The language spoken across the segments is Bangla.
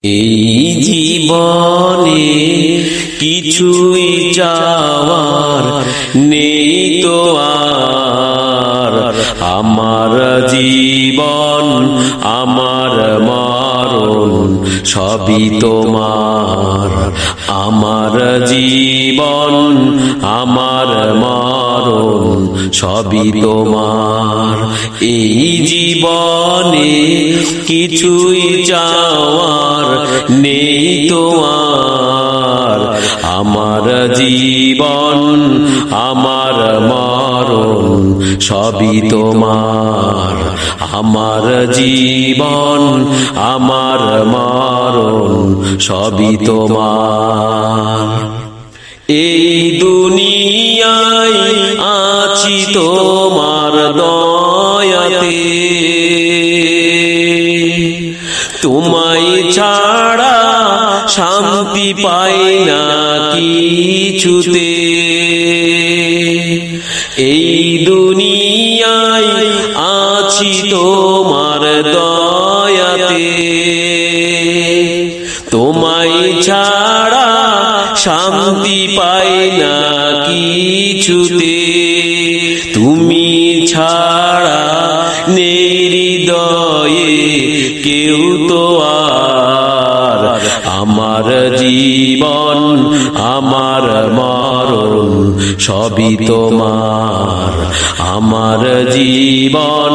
এই জীবনে কিছুই চাওয়ার নেই তো আর, আমার জীবন আমার মরণ সবই তোমার। আমার জীবন আমার মরণ সবই তোমার। এই জীবনে কিছুই চাওয়ার নেই তো আর, আমার জীবন আমার মরণ সবই তোমার। আমার জীবন আমার মরণ সবই তোমার। এই দুনিয়ায় আছি তোমার দয়াতে, তোমায় ছাড়া শান্তি পাই না কিছুতে। এই দুনিয়ায় আছি তোমার দয়াতে, তোমায় ছাড়া শান্তি পাই না কিছুতে। তুমি ছাড়া হৃদয়ে কেউ তো আর, আমার জীবন আমার মরণ সবই তোমার। আমার জীবন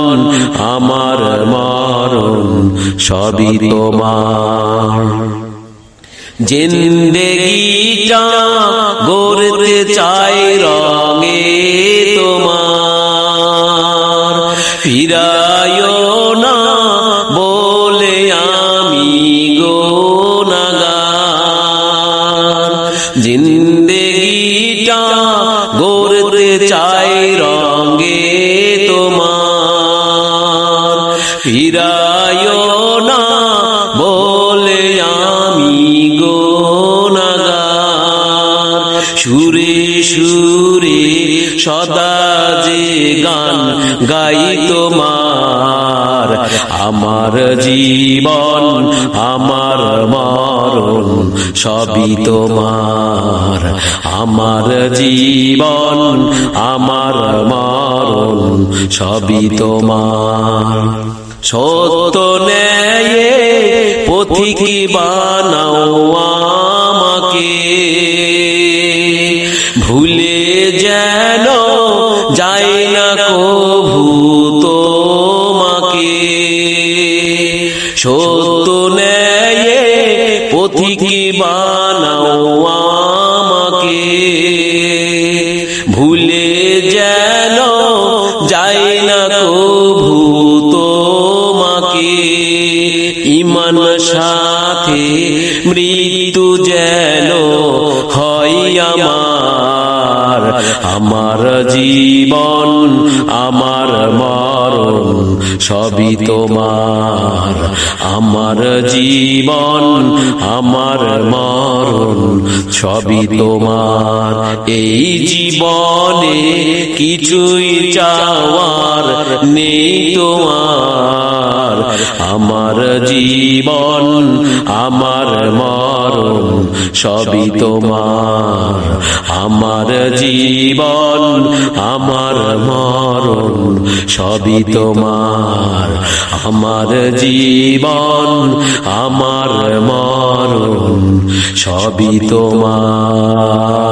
আমার মরণ সবই তোমার। জিন্দেগিটা গড়তে চাই রঙে তোমার, ফিরায়ো না বলে আমি গুনাহগার। জিন্দেগিটা গড়তে চাই রঙে তোমার, ফিরায়ো না বলে আমি গুনাহগার। সুরে সুরে সদা যে গান গাই তোমার, আমার জীবন আমার মরণ সবই তোমার। আমার জীবন আমার মরণ সবই তোমার। সত্য ন্যায়ে পথিকী বানাও আমাকে, ভুলে যেন যাই না কভু তোমাকে। সত্য ন্যায়ে পথিকী বানাও আমাকে, ভুলে যেন যাই না কভু তোমাকে। ঈমান সাথে মৃত্যু যেন হয় আমার, আমার জীবন আমার মরণ সবই তোমার। আমার জীবন আমার মরণ সবই তোমার। এই জীবনে কিছুই চাওয়ার নেই তোমার, আমার জীবন আমার মরণ সবই তোমার। আমার জীবন আমার মরণ সবই তোমার। আমার জীবন আমার মরণ সবই তোমার।